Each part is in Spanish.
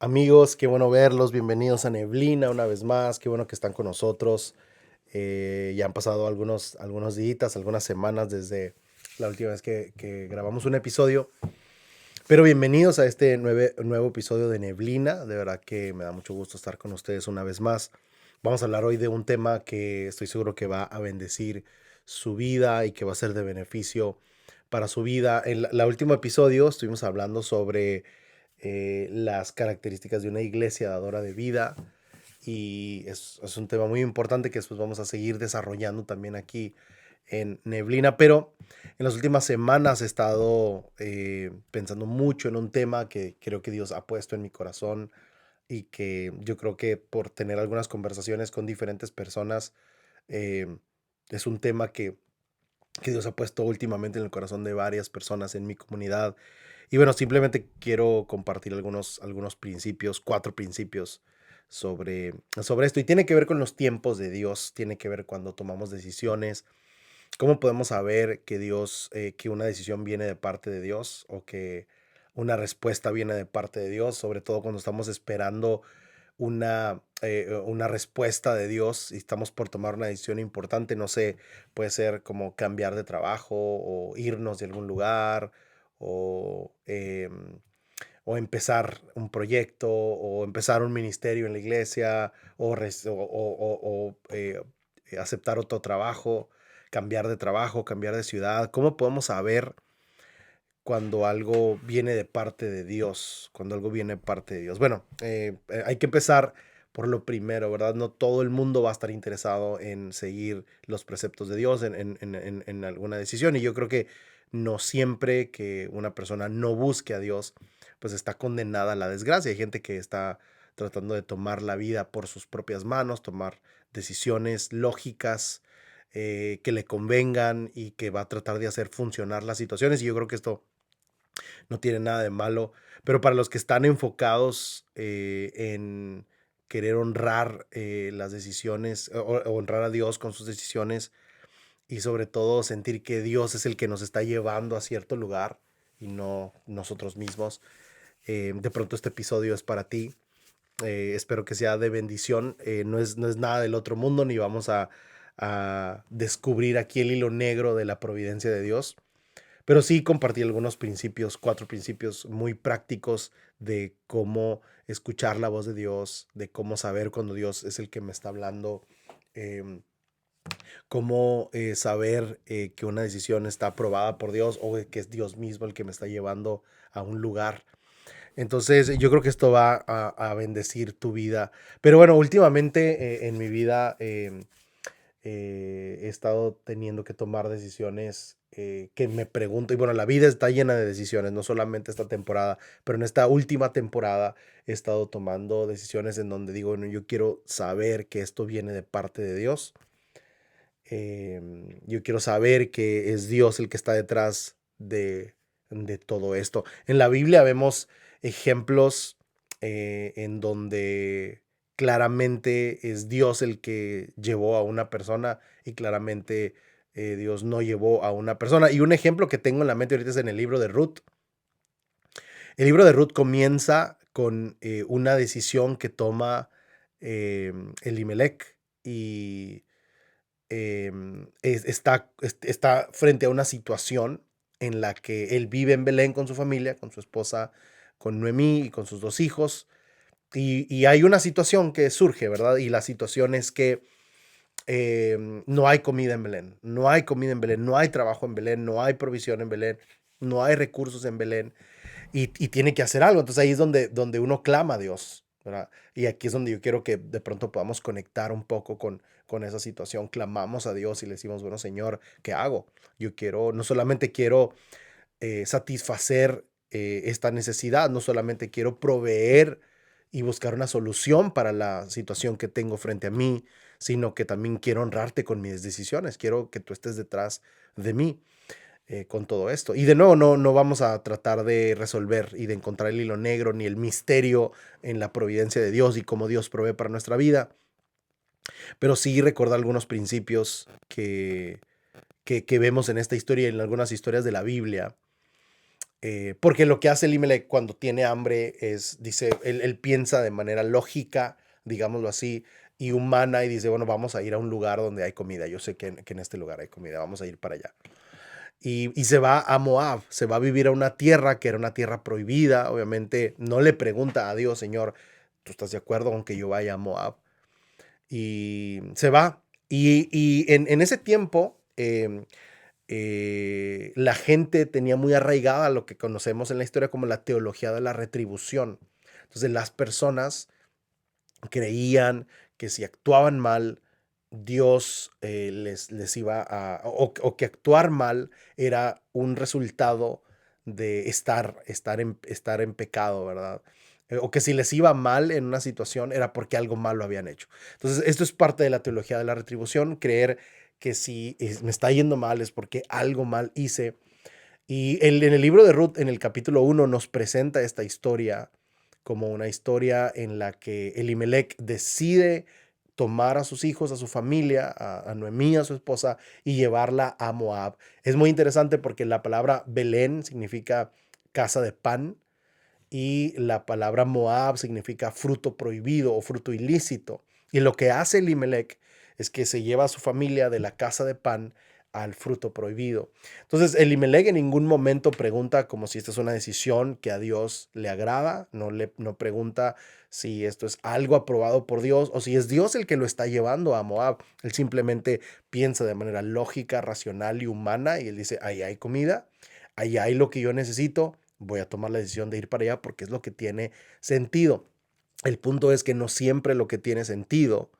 Amigos, qué bueno verlos, bienvenidos a Neblina una vez más, qué bueno que están con nosotros. Ya han pasado algunos días, algunas semanas desde la última vez que grabamos un episodio, pero bienvenidos a este nuevo episodio de Neblina. De verdad que me da mucho gusto estar con ustedes una vez más. Vamos a hablar hoy de un tema que estoy seguro que va a bendecir su vida y que va a ser de beneficio para su vida. En la último episodio estuvimos hablando sobre las características de una iglesia dadora de vida y es un tema muy importante que después vamos a seguir desarrollando también aquí en Neblina, pero en las últimas semanas he estado pensando mucho en un tema que creo que Dios ha puesto en mi corazón y que yo creo que por tener algunas conversaciones con diferentes personas, eh, es un tema que Dios ha puesto últimamente en el corazón de varias personas en mi comunidad. Y bueno, simplemente quiero compartir algunos principios, cuatro principios sobre esto. Y tiene que ver con los tiempos de Dios, tiene que ver cuando tomamos decisiones. ¿Cómo podemos saber que que una decisión viene de parte de Dios o que una respuesta viene de parte de Dios? Sobre todo cuando estamos esperando una respuesta de Dios y estamos por tomar una decisión importante, no sé, puede ser como cambiar de trabajo o irnos de algún lugar o, o empezar un proyecto o empezar un ministerio en la iglesia o aceptar otro trabajo, cambiar de trabajo, cambiar de ciudad. ¿Cómo podemos saber cuando algo viene de parte de Dios? Cuando algo viene de parte de Dios. Bueno, hay que empezar por lo primero, ¿verdad? No todo el mundo va a estar interesado en seguir los preceptos de Dios en alguna decisión. Y yo creo que no siempre que una persona no busque a Dios, pues está condenada a la desgracia. Hay gente que está tratando de tomar la vida por sus propias manos, tomar decisiones lógicas que le convengan y que va a tratar de hacer funcionar las situaciones. Y yo creo que esto no tiene nada de malo, pero para los que están enfocados en querer honrar las decisiones o honrar a Dios con sus decisiones y sobre todo sentir que Dios es el que nos está llevando a cierto lugar y no nosotros mismos, de pronto este episodio es para ti. Espero que sea de bendición. No es nada del otro mundo, ni vamos a descubrir aquí el hilo negro de la providencia de Dios, pero sí compartí algunos principios, cuatro principios muy prácticos de cómo escuchar la voz de Dios, de cómo saber cuando Dios es el que me está hablando, em, cómo saber que una decisión está aprobada por Dios o que es Dios mismo el que me está llevando a un lugar. Entonces, yo creo que esto va a bendecir tu vida. Pero bueno, últimamente en mi vida he estado teniendo que tomar decisiones que me pregunto, y bueno, la vida está llena de decisiones, no solamente esta temporada, pero en esta última temporada he estado tomando decisiones en donde digo, bueno, yo quiero saber que esto viene de parte de Dios. Yo quiero saber que es Dios el que está detrás de todo esto. En la Biblia vemos ejemplos en donde claramente es Dios el que llevó a una persona y claramente Dios no llevó a una persona. Y un ejemplo que tengo en la mente ahorita es en el libro de Ruth. El libro de Ruth comienza con una decisión que toma Elimelech y está frente a una situación en la que él vive en Belén con su familia, con su esposa, con Noemí y con sus dos hijos. Y hay una situación que surge, ¿verdad? Y la situación es que no hay comida en Belén, no hay comida en Belén, no hay trabajo en Belén, no hay provisión en Belén, no hay recursos en Belén y tiene que hacer algo. Entonces ahí es donde uno clama a Dios, ¿verdad? Y aquí es donde yo quiero que de pronto podamos conectar un poco con esa situación. Clamamos a Dios y le decimos, bueno, Señor, ¿qué hago? Yo quiero, no solamente quiero satisfacer esta necesidad, no solamente quiero proveer y buscar una solución para la situación que tengo frente a mí, sino que también quiero honrarte con mis decisiones, quiero que tú estés detrás de mí con todo esto. Y de nuevo, no vamos a tratar de resolver y de encontrar el hilo negro ni el misterio en la providencia de Dios y cómo Dios provee para nuestra vida, pero sí recordar algunos principios que vemos en esta historia y en algunas historias de la Biblia Porque lo que hace Elimelech cuando tiene hambre es, dice, él piensa de manera lógica, digámoslo así, y humana, y dice, bueno, vamos a ir a un lugar donde hay comida. Yo sé que en este lugar hay comida, vamos a ir para allá. Y se va a Moab, se va a vivir a una tierra que era una tierra prohibida. Obviamente no le pregunta a Dios, Señor, ¿tú estás de acuerdo con que yo vaya a Moab? Y se va. Y en ese tiempo, la gente tenía muy arraigada lo que conocemos en la historia como la teología de la retribución. Entonces las personas creían que si actuaban mal, Dios les iba a, o que actuar mal era un resultado de estar en pecado, ¿verdad? O que si les iba mal en una situación era porque algo malo habían hecho. Entonces, esto es parte de la teología de la retribución, creer que si me está yendo mal es porque algo mal hice. Y en el libro de Ruth, en el capítulo 1, nos presenta esta historia como una historia en la que Elimelech decide tomar a sus hijos, a su familia, a Noemí, a su esposa, y llevarla a Moab. Es muy interesante porque la palabra Belén significa casa de pan y la palabra Moab significa fruto prohibido o fruto ilícito. Y lo que hace Elimelech es que se lleva a su familia de la casa de pan al fruto prohibido. Entonces, Elimelech en ningún momento pregunta como si esta es una decisión que a Dios le agrada, no pregunta si esto es algo aprobado por Dios o si es Dios el que lo está llevando a Moab. Él simplemente piensa de manera lógica, racional y humana y él dice, ahí hay comida, ahí hay lo que yo necesito, voy a tomar la decisión de ir para allá porque es lo que tiene sentido. El punto es que no siempre lo que tiene sentido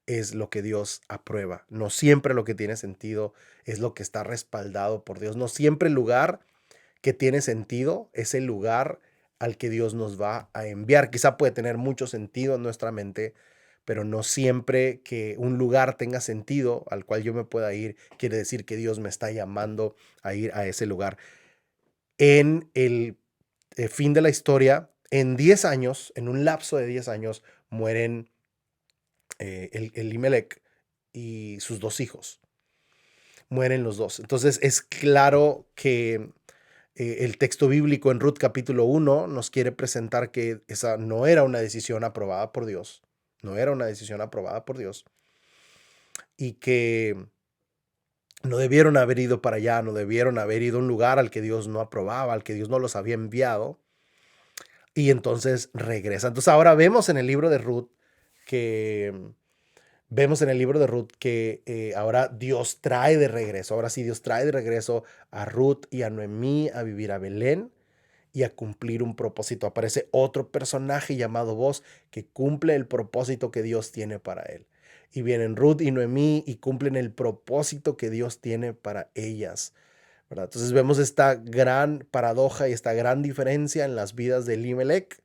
es lo que Dios aprueba. No siempre lo que tiene sentido es lo que está respaldado por Dios. No siempre el lugar que tiene sentido es el lugar al que Dios nos va a enviar. Quizá puede tener mucho sentido en nuestra mente, pero no siempre que un lugar tenga sentido al cual yo me pueda ir, quiere decir que Dios me está llamando a ir a ese lugar. En el fin de la historia, en 10 años, en un lapso de 10 años, mueren Elimelech y sus dos hijos. Mueren los dos. Entonces es claro que el texto bíblico en Ruth capítulo 1 nos quiere presentar que esa no era una decisión aprobada por Dios. No era una decisión aprobada por Dios. Y que no debieron haber ido para allá, no debieron haber ido a un lugar al que Dios no aprobaba, al que Dios no los había enviado. Y entonces regresa. Entonces ahora vemos en el libro de Ruth que ahora Dios trae de regreso, ahora sí Dios trae de regreso a Ruth y a Noemí a vivir a Belén y a cumplir un propósito. Aparece otro personaje llamado Boaz que cumple el propósito que Dios tiene para él. Y vienen Ruth y Noemí y cumplen el propósito que Dios tiene para ellas, ¿verdad? Entonces vemos esta gran paradoja y esta gran diferencia en las vidas de Elimelech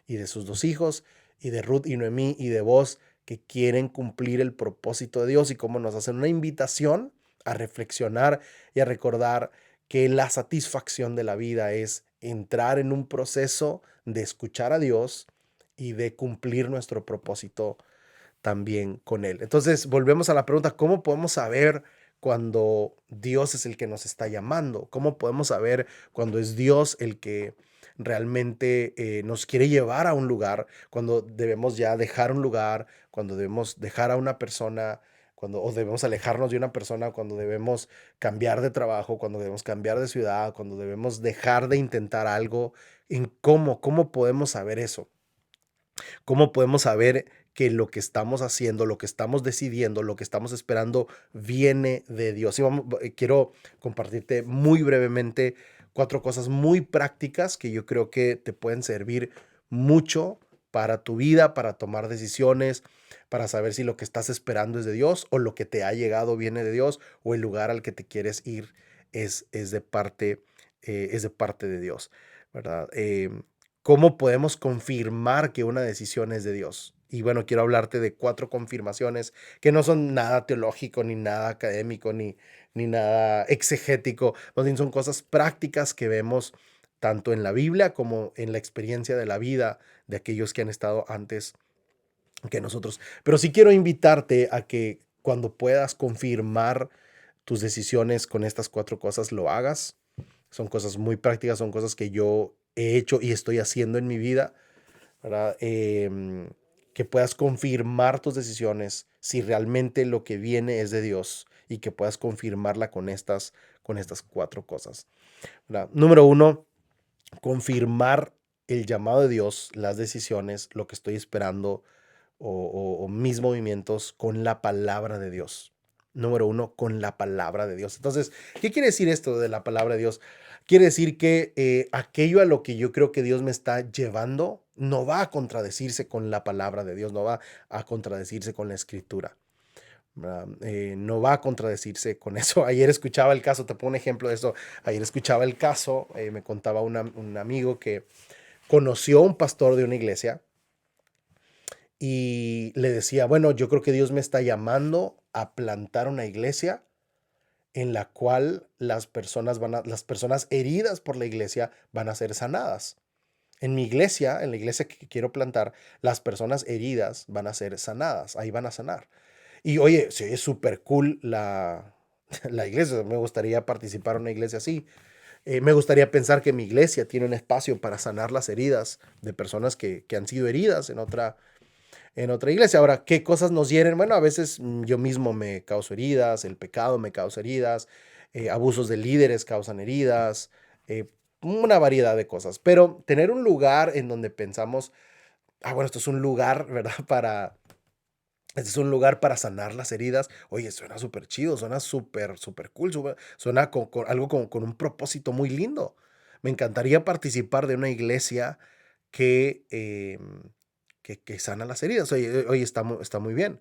y de sus dos hijos, y de Ruth y Noemí y de Boaz, que quieren cumplir el propósito de Dios y cómo nos hacen una invitación a reflexionar y a recordar que la satisfacción de la vida es entrar en un proceso de escuchar a Dios y de cumplir nuestro propósito también con Él. Entonces, volvemos a la pregunta, ¿cómo podemos saber cuando Dios es el que nos está llamando? ¿Cómo podemos saber cuando es Dios el que realmente nos quiere llevar a un lugar, cuando debemos ya dejar un lugar, cuando debemos dejar a una persona, o debemos alejarnos de una persona, cuando debemos cambiar de trabajo, cuando debemos cambiar de ciudad, cuando debemos dejar de intentar algo? ¿Cómo podemos saber eso? ¿Cómo podemos saber que lo que estamos haciendo, lo que estamos decidiendo, lo que estamos esperando viene de Dios? Quiero compartirte muy brevemente 4 cosas muy prácticas que yo creo que te pueden servir mucho para tu vida, para tomar decisiones, para saber si lo que estás esperando es de Dios o lo que te ha llegado viene de Dios o el lugar al que te quieres ir es de parte de Dios, ¿verdad? ¿Cómo podemos confirmar que una decisión es de Dios? Y bueno, quiero hablarte de 4 confirmaciones que no son nada teológico, ni nada académico, ni nada exegético. Más bien son cosas prácticas que vemos tanto en la Biblia como en la experiencia de la vida de aquellos que han estado antes que nosotros. Pero sí quiero invitarte a que cuando puedas confirmar tus decisiones con estas 4 cosas, lo hagas. son cosas muy prácticas, son cosas que yo he hecho y estoy haciendo en mi vida, ¿verdad? Que puedas confirmar tus decisiones si realmente lo que viene es de Dios y que puedas confirmarla con estas cuatro cosas, ¿verdad? Número uno, confirmar el llamado de Dios, las decisiones, lo que estoy esperando o mis movimientos con la palabra de Dios. Número uno, con la palabra de Dios. Entonces, ¿qué quiere decir esto de la palabra de Dios? Quiere decir que aquello a lo que yo creo que Dios me está llevando no va a contradecirse con la palabra de Dios, no va a contradecirse con la escritura. No va a contradecirse con eso. Ayer escuchaba el caso, te pongo un ejemplo de eso. Ayer escuchaba el caso, me contaba un amigo que conoció a un pastor de una iglesia y le decía, bueno, yo creo que Dios me está llamando a plantar una iglesia en la cual las personas heridas por la iglesia van a ser sanadas. En mi iglesia, en la iglesia que quiero plantar, las personas heridas van a ser sanadas, ahí van a sanar. Y oye, sí, es súper cool la iglesia, me gustaría participar en una iglesia así. Me gustaría pensar que mi iglesia tiene un espacio para sanar las heridas de personas que han sido heridas en otra iglesia. Ahora, ¿qué cosas nos hieren? Bueno, a veces yo mismo me causo heridas, el pecado me causa heridas, abusos de líderes causan heridas, una variedad de cosas. Pero tener un lugar en donde pensamos, bueno, esto es un lugar, ¿verdad? Este es un lugar para sanar las heridas. Oye, suena súper chido, suena súper, súper cool, suena con algo con un propósito muy lindo. Me encantaría participar de una iglesia que, que sana las heridas. Oye, está muy bien.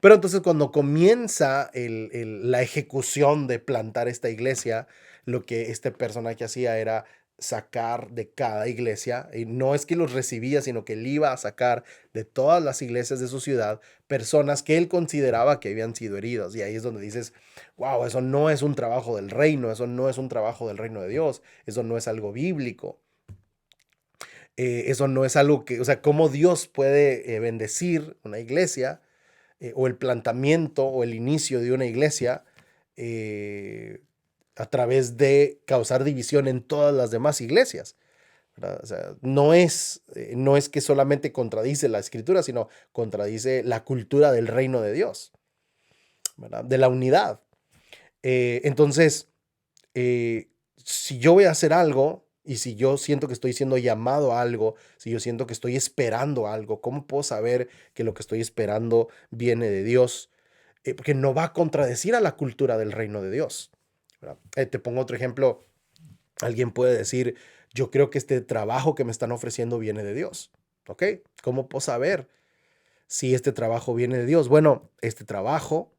Pero entonces cuando comienza la ejecución de plantar esta iglesia, lo que este personaje hacía era sacar de cada iglesia, y no es que los recibía, sino que él iba a sacar de todas las iglesias de su ciudad personas que él consideraba que habían sido heridos. Y ahí es donde dices, wow, eso no es un trabajo del reino, eso no es un trabajo del reino de Dios, eso no es algo bíblico. Eso no es algo que, o sea, cómo Dios puede bendecir una iglesia o el planteamiento o el inicio de una iglesia eh, a través de causar división en todas las demás iglesias, ¿verdad? O sea, no es que solamente contradice la escritura, sino contradice la cultura del reino de Dios, ¿verdad? De la unidad. Entonces, si yo voy a hacer algo y si yo siento que estoy siendo llamado a algo, si yo siento que estoy esperando algo, ¿cómo puedo saber que lo que estoy esperando viene de Dios? Porque no va a contradecir a la cultura del reino de Dios, ¿verdad? Te pongo otro ejemplo. Alguien puede decir, yo creo que este trabajo que me están ofreciendo viene de Dios. ¿Ok? ¿Cómo puedo saber si este trabajo viene de Dios? Bueno, este trabajo,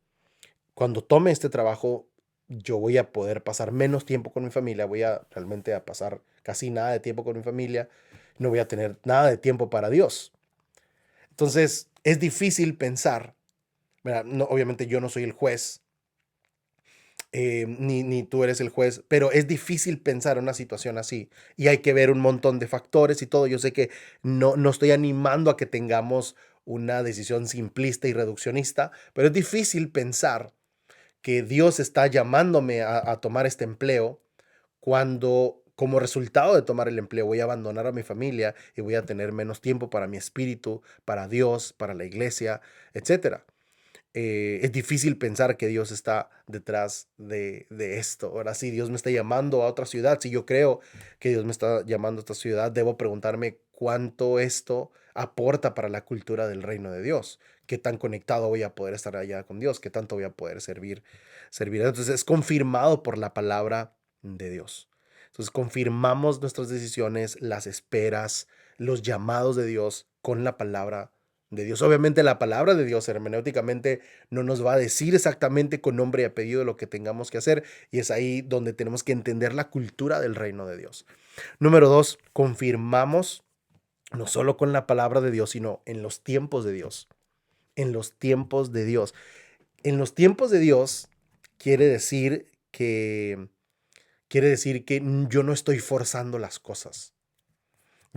cuando tome este trabajo, yo voy a poder pasar menos tiempo con mi familia, voy a realmente a pasar casi nada de tiempo con mi familia, no voy a tener nada de tiempo para Dios. Entonces, es difícil pensar, mira, no, obviamente yo no soy el juez, ni tú eres el juez, pero es difícil pensar en una situación así y hay que ver un montón de factores y todo. Yo sé que no estoy animando a que tengamos una decisión simplista y reduccionista, pero es difícil pensar que Dios está llamándome a tomar este empleo cuando como resultado de tomar el empleo voy a abandonar a mi familia y voy a tener menos tiempo para mi espíritu, para Dios, para la iglesia, etcétera. Es difícil pensar que Dios está detrás de esto. Ahora, si Dios me está llamando a otra ciudad, si yo creo que Dios me está llamando a otra ciudad, debo preguntarme cuánto esto aporta para la cultura del reino de Dios. Qué tan conectado voy a poder estar allá con Dios, qué tanto voy a poder servir. Entonces es confirmado por la palabra de Dios. Entonces confirmamos nuestras decisiones, las esperas, los llamados de Dios con la palabra de Dios. Obviamente la palabra de Dios hermenéuticamente no nos va a decir exactamente con nombre y apellido lo que tengamos que hacer y es ahí donde tenemos que entender la cultura del reino de Dios. Número dos, confirmamos no solo con la palabra de Dios, sino en los tiempos de Dios. En los tiempos de Dios. En los tiempos de Dios quiere decir que yo no estoy forzando las cosas.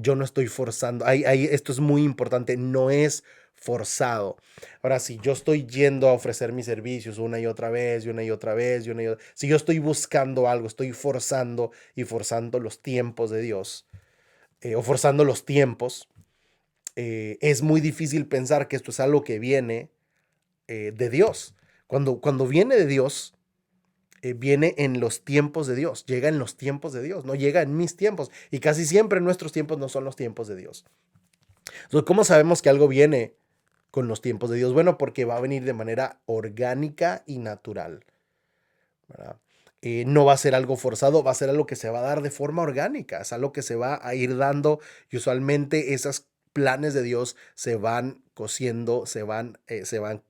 Yo no estoy forzando. Esto es muy importante, no es forzado. Ahora, si yo estoy yendo a ofrecer mis servicios una y otra vez, y una y otra vez, si yo estoy buscando algo, estoy forzando y forzando los tiempos de Dios, o forzando los tiempos, es muy difícil pensar que esto es algo que viene de Dios. Cuando viene de Dios, viene en los tiempos de Dios, llega en los tiempos de Dios, no llega en mis tiempos. Y casi siempre nuestros tiempos no son los tiempos de Dios. Entonces, ¿cómo sabemos que algo viene con los tiempos de Dios? Bueno, porque va a venir de manera orgánica y natural, ¿verdad? No va a ser algo forzado, va a ser algo que se va a dar de forma orgánica, es algo que se va a ir dando y usualmente esos planes de Dios se van cociendo, se van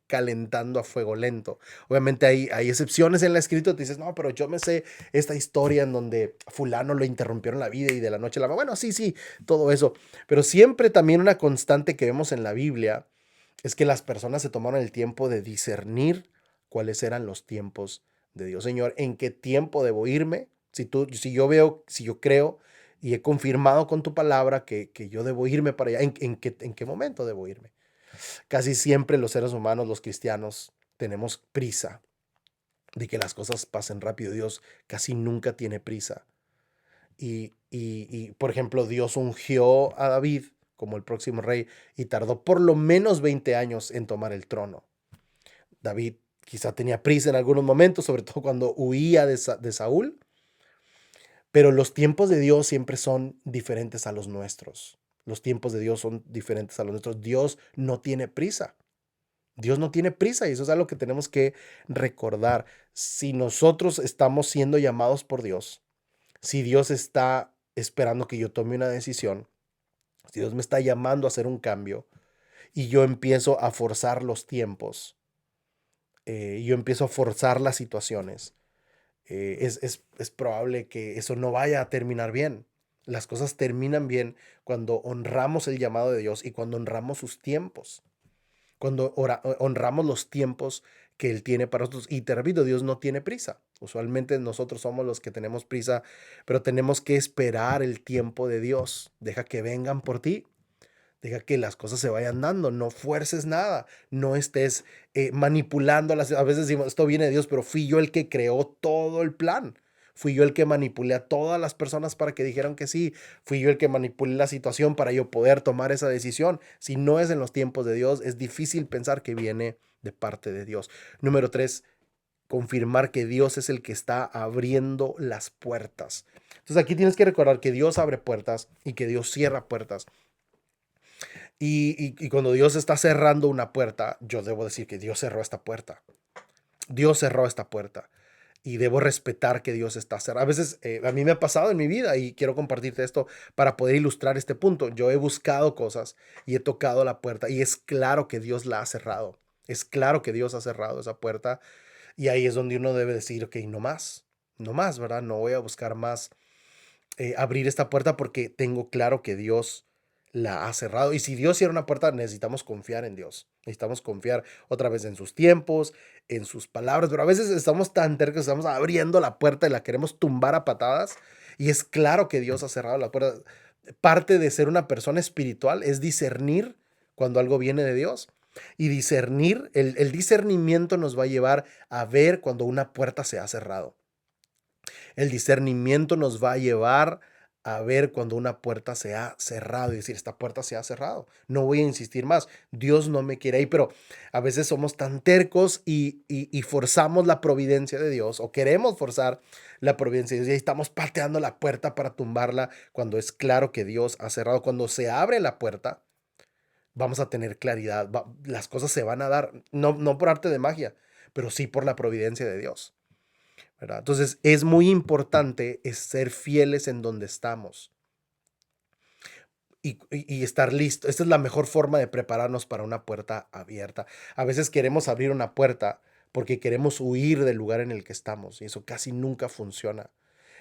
calentando a fuego lento. Obviamente hay excepciones en la escritura, te dices, no, pero yo me sé esta historia en donde fulano lo interrumpieron la vida y de la noche a la mañana, bueno, sí, sí, todo eso, pero siempre también una constante que vemos en la Biblia es que las personas se tomaron el tiempo de discernir cuáles eran los tiempos de Dios. Señor, ¿en qué tiempo debo irme? Si yo veo, si yo creo y he confirmado con tu palabra que yo debo irme para allá, en qué momento debo irme? Casi siempre los seres humanos, los cristianos, tenemos prisa de que las cosas pasen rápido. Dios casi nunca tiene prisa. Por ejemplo, Dios ungió a David como el próximo rey y tardó por lo menos 20 años en tomar el trono. David quizá tenía prisa en algunos momentos, sobre todo cuando huía de Saúl, pero los tiempos de Dios siempre son diferentes a los nuestros. Los tiempos de Dios son diferentes a los nuestros. Dios no tiene prisa. Dios no tiene prisa y eso es algo que tenemos que recordar. Si nosotros estamos siendo llamados por Dios, si Dios está esperando que yo tome una decisión, si Dios me está llamando a hacer un cambio y yo empiezo a forzar los tiempos, yo empiezo a forzar las situaciones, es probable que eso no vaya a terminar bien. Las cosas terminan bien cuando honramos el llamado de Dios y cuando honramos sus tiempos, cuando honramos los tiempos que Él tiene para nosotros. Y te repito, Dios no tiene prisa. Usualmente nosotros somos los que tenemos prisa, pero tenemos que esperar el tiempo de Dios. Deja que vengan por ti. Deja que las cosas se vayan dando, no fuerces nada, no estés manipulándolas. A veces decimos, esto viene de Dios, pero fui yo el que creó todo el plan. Fui yo el que manipulé a todas las personas para que dijeran que sí. Fui yo el que manipulé la situación para yo poder tomar esa decisión. Si no es en los tiempos de Dios, es difícil pensar que viene de parte de Dios. Número 3, confirmar que Dios es el que está abriendo las puertas. Entonces aquí tienes que recordar que Dios abre puertas y que Dios cierra puertas. Y cuando Dios está cerrando una puerta, yo debo decir que Dios cerró esta puerta. Dios cerró esta puerta. Y debo respetar que Dios está cerrando. A veces a mí me ha pasado en mi vida y quiero compartirte esto para poder ilustrar este punto. Yo he buscado cosas y he tocado la puerta y es claro que Dios la ha cerrado. Es claro que Dios ha cerrado esa puerta y ahí es donde uno debe decir, ok, no más, no más, ¿verdad? No voy a buscar más abrir esta puerta porque tengo claro que Dios la ha cerrado. Y si Dios cierra una puerta, necesitamos confiar en Dios. Necesitamos confiar otra vez en sus tiempos, en sus palabras. Pero a veces estamos tan tercos, estamos abriendo la puerta y la queremos tumbar a patadas. Y es claro que Dios ha cerrado la puerta. Parte de ser una persona espiritual es discernir cuando algo viene de Dios. Y discernir, el discernimiento nos va a llevar a ver cuando una puerta se ha cerrado. El discernimiento nos va a llevar a ver cuando una puerta se ha cerrado y decir, esta puerta se ha cerrado, no voy a insistir más, Dios no me quiere ahí, pero a veces somos tan tercos y forzamos la providencia de Dios o queremos forzar la providencia de Dios y estamos pateando la puerta para tumbarla cuando es claro que Dios ha cerrado. Cuando se abre la puerta, vamos a tener claridad, las cosas se van a dar, no por arte de magia, pero sí por la providencia de Dios, ¿verdad? Entonces es muy importante ser fieles en donde estamos y estar listo. Esta es la mejor forma de prepararnos para una puerta abierta. A veces queremos abrir una puerta porque queremos huir del lugar en el que estamos y eso casi nunca funciona.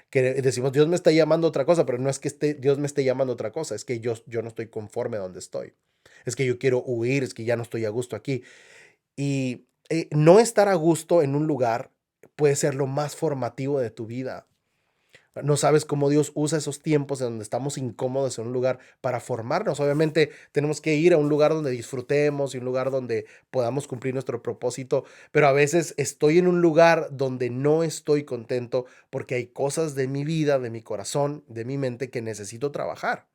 Que decimos, Dios me está llamando a otra cosa, pero no es que Dios me esté llamando a otra cosa, es que yo no estoy conforme donde estoy. Es que yo quiero huir, es que ya no estoy a gusto aquí. Y no estar a gusto en un lugar puede ser lo más formativo de tu vida. No sabes cómo Dios usa esos tiempos en donde estamos incómodos en un lugar para formarnos. Obviamente tenemos que ir a un lugar donde disfrutemos y un lugar donde podamos cumplir nuestro propósito, pero a veces estoy en un lugar donde no estoy contento porque hay cosas de mi vida, de mi corazón, de mi mente que necesito trabajar.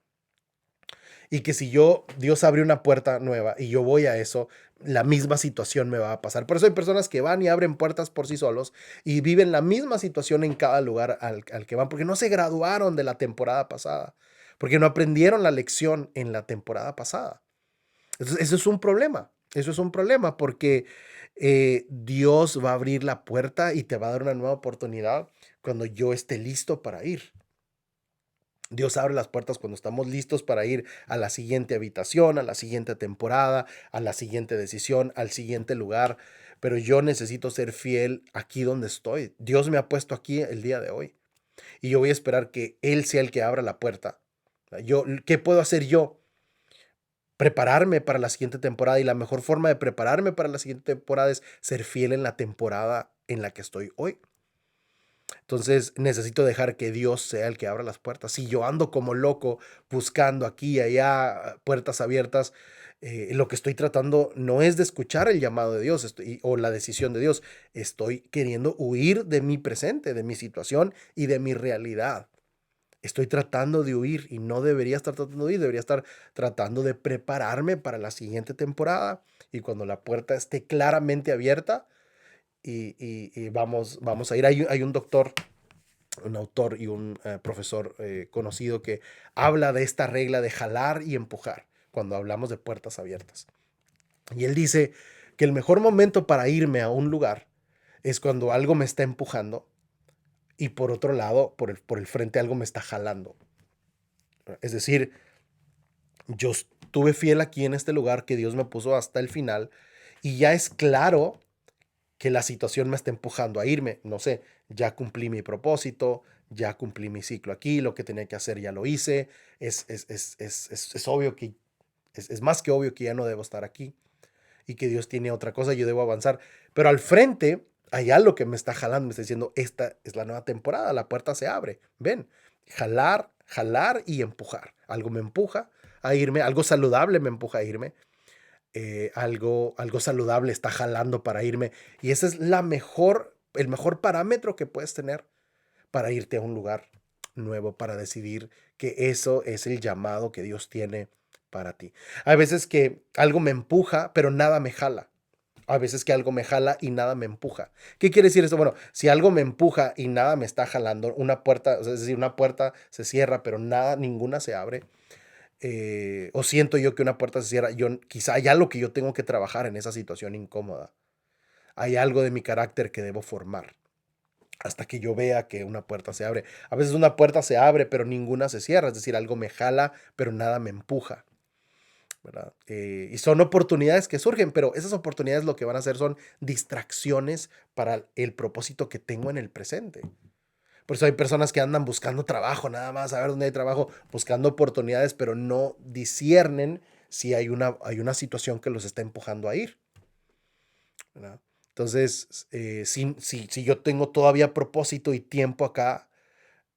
Y que si Dios abre una puerta nueva y yo voy a eso, la misma situación me va a pasar. Por eso hay personas que van y abren puertas por sí solos y viven la misma situación en cada lugar al que van, porque no se graduaron de la temporada pasada, porque no aprendieron la lección en la temporada pasada. Entonces, eso es un problema. Eso es un problema porque Dios va a abrir la puerta y te va a dar una nueva oportunidad cuando yo esté listo para ir. Dios abre las puertas cuando estamos listos para ir a la siguiente habitación, a la siguiente temporada, a la siguiente decisión, al siguiente lugar. Pero yo necesito ser fiel aquí donde estoy. Dios me ha puesto aquí el día de hoy. Y yo voy a esperar que Él sea el que abra la puerta. ¿Qué puedo hacer yo? Prepararme para la siguiente temporada. Y la mejor forma de prepararme para la siguiente temporada es ser fiel en la temporada en la que estoy hoy. Entonces necesito dejar que Dios sea el que abra las puertas. Si yo ando como loco buscando aquí y allá puertas abiertas, lo que estoy tratando no es de escuchar el llamado de Dios o la decisión de Dios. Estoy queriendo huir de mi presente, de mi situación y de mi realidad. Estoy tratando de huir y no debería estar tratando de huir, debería estar tratando de prepararme para la siguiente temporada y cuando la puerta esté claramente abierta y vamos a ir. Hay un doctor, un autor y un profesor conocido que habla de esta regla de jalar y empujar cuando hablamos de puertas abiertas. Y él dice que el mejor momento para irme a un lugar es cuando algo me está empujando y por otro lado, por el frente, algo me está jalando. Es decir, yo estuve fiel aquí en este lugar que Dios me puso hasta el final y ya es claro que la situación me está empujando a irme. No sé, ya cumplí mi propósito, ya cumplí mi ciclo aquí, lo que tenía que hacer ya lo hice. Es obvio que, es más que obvio que ya no debo estar aquí y que Dios tiene otra cosa, yo debo avanzar. Pero al frente hay algo que me está jalando, me está diciendo, esta es la nueva temporada, la puerta se abre. Ven, jalar, jalar y empujar. Algo me empuja a irme, algo saludable me empuja a irme algo saludable está jalando para irme. Y ese es el mejor parámetro que puedes tener para irte a un lugar nuevo, para decidir que eso es el llamado que Dios tiene para ti. Hay veces que algo me empuja, pero nada me jala. A veces que algo me jala y nada me empuja. ¿Qué quiere decir esto? Bueno, si algo me empuja y nada me está jalando, una puerta, es decir, una puerta se cierra, pero nada, ninguna se abre, o siento yo que una puerta se cierra, quizá hay algo que yo tengo que trabajar en esa situación incómoda. Hay algo de mi carácter que debo formar hasta que yo vea que una puerta se abre. A veces una puerta se abre, pero ninguna se cierra, es decir, algo me jala, pero nada me empuja, ¿verdad? Y son oportunidades que surgen, pero esas oportunidades lo que van a hacer son distracciones para el propósito que tengo en el presente. Por eso hay personas que andan buscando trabajo, nada más a ver dónde hay trabajo, buscando oportunidades, pero no disciernen si hay una situación que los está empujando a ir, ¿verdad? Entonces, si yo tengo todavía propósito y tiempo acá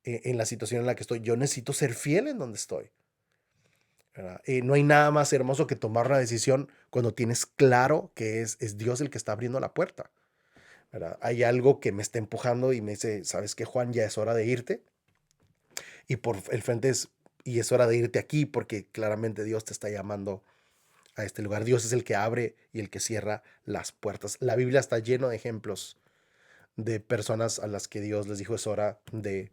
en la situación en la que estoy, yo necesito ser fiel en donde estoy, ¿verdad? No hay nada más hermoso que tomar una decisión cuando tienes claro que es Dios el que está abriendo la puerta, ¿verdad? Hay algo que me está empujando y me dice, ¿sabes qué, Juan? Ya es hora de irte y por el frente y es hora de irte aquí porque claramente Dios te está llamando a este lugar. Dios es el que abre y el que cierra las puertas. La Biblia está lleno de ejemplos de personas a las que Dios les dijo es hora de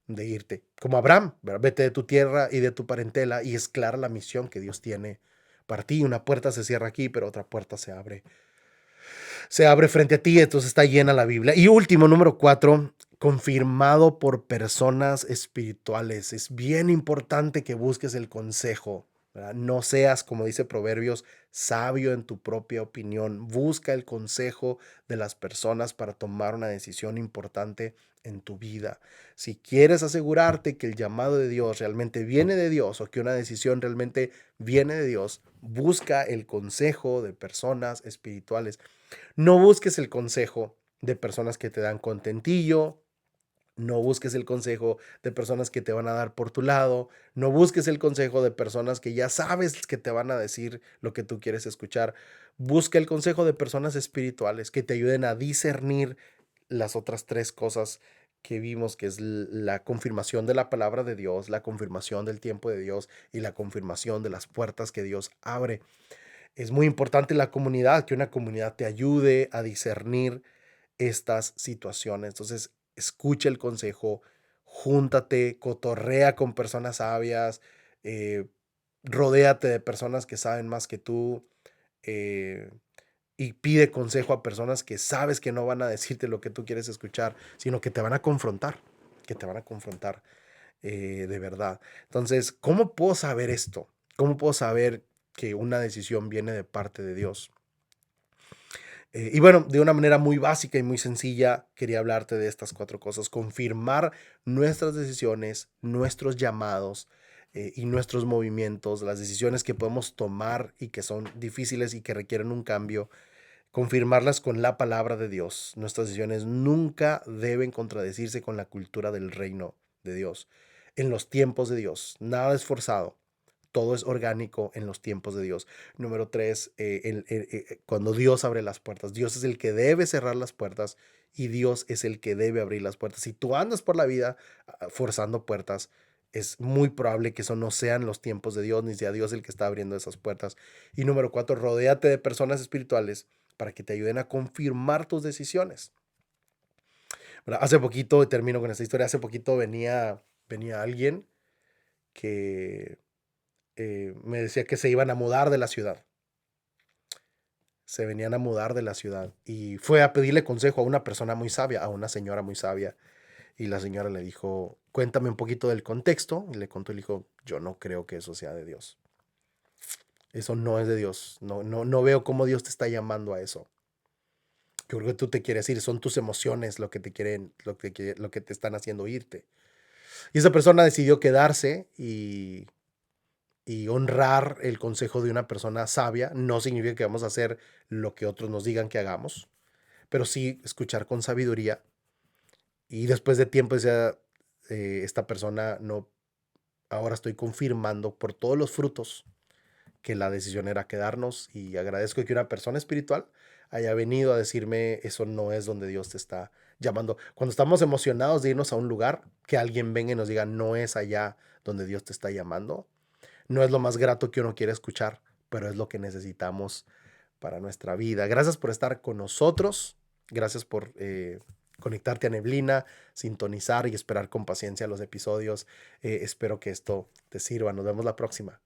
irte. Como Abraham, ¿verdad? Vete de tu tierra y de tu parentela y es clara la misión que Dios tiene para ti. Una puerta se cierra aquí, pero otra puerta se abre frente a ti, entonces está llena la Biblia. Y último, número 4, confirmado por personas espirituales. Es bien importante que busques el consejo, ¿verdad? No seas, como dice Proverbios, sabio en tu propia opinión. Busca el consejo de las personas para tomar una decisión importante en tu vida. Si quieres asegurarte que el llamado de Dios realmente viene de Dios o que una decisión realmente viene de Dios, busca el consejo de personas espirituales. No busques el consejo de personas que te dan contentillo, No busques el consejo de personas que te van a dar por tu lado. No busques el consejo de personas que ya sabes que te van a decir lo que tú quieres escuchar. Busca el consejo de personas espirituales que te ayuden a discernir las otras tres cosas que vimos, que es la confirmación de la palabra de Dios, la confirmación del tiempo de Dios y la confirmación de las puertas que Dios abre. Es muy importante la comunidad, que una comunidad te ayude a discernir estas situaciones. Entonces, escucha el consejo, júntate, cotorrea con personas sabias, eh, rodéate de personas que saben más que tú, eh, y pide consejo a personas que sabes que no van a decirte lo que tú quieres escuchar, sino que te van a confrontar, que te van a confrontar de verdad. Entonces, ¿cómo puedo saber esto? ¿Cómo puedo saber que una decisión viene de parte de Dios? Y bueno, de una manera muy básica y muy sencilla, quería hablarte de estas cuatro cosas. Confirmar nuestras decisiones, nuestros llamados y nuestros movimientos, las decisiones que podemos tomar y que son difíciles y que requieren un cambio, confirmarlas con la palabra de Dios. Nuestras decisiones nunca deben contradecirse con la cultura del reino de Dios. En los tiempos de Dios, nada es forzado. Todo es orgánico en los tiempos de Dios. Número tres, cuando Dios abre las puertas, Dios es el que debe cerrar las puertas y Dios es el que debe abrir las puertas. Si tú andas por la vida forzando puertas, es muy probable que eso no sean los tiempos de Dios, ni sea Dios el que está abriendo esas puertas. Y número cuatro, rodéate de personas espirituales para que te ayuden a confirmar tus decisiones. ¿Verdad? Hace poquito, termino con esta historia, hace poquito venía alguien que me decía que se iban a mudar de la ciudad. Se venían a mudar de la ciudad y fue a pedirle consejo a una persona muy sabia, a una señora muy sabia. Y la señora le dijo, cuéntame un poquito del contexto. Y le contó y le dijo, yo no creo que eso sea de Dios. Eso no es de Dios. No veo cómo Dios te está llamando a eso. Yo creo que tú te quieres ir, son tus emociones lo que te quieren, lo que te están haciendo irte. Y esa persona decidió quedarse y honrar el consejo de una persona sabia. No significa que vamos a hacer lo que otros nos digan que hagamos, pero sí escuchar con sabiduría. Y después de tiempo decía, esta persona no, ahora estoy confirmando por todos los frutos que la decisión era quedarnos y agradezco que una persona espiritual haya venido a decirme eso no es donde Dios te está llamando. Cuando estamos emocionados de irnos a un lugar, que alguien venga y nos diga no es allá donde Dios te está llamando, no es lo más grato que uno quiere escuchar, pero es lo que necesitamos para nuestra vida. Gracias por estar con nosotros. Gracias por conectarte a Neblina, sintonizar y esperar con paciencia los episodios. Espero que esto te sirva. Nos vemos la próxima.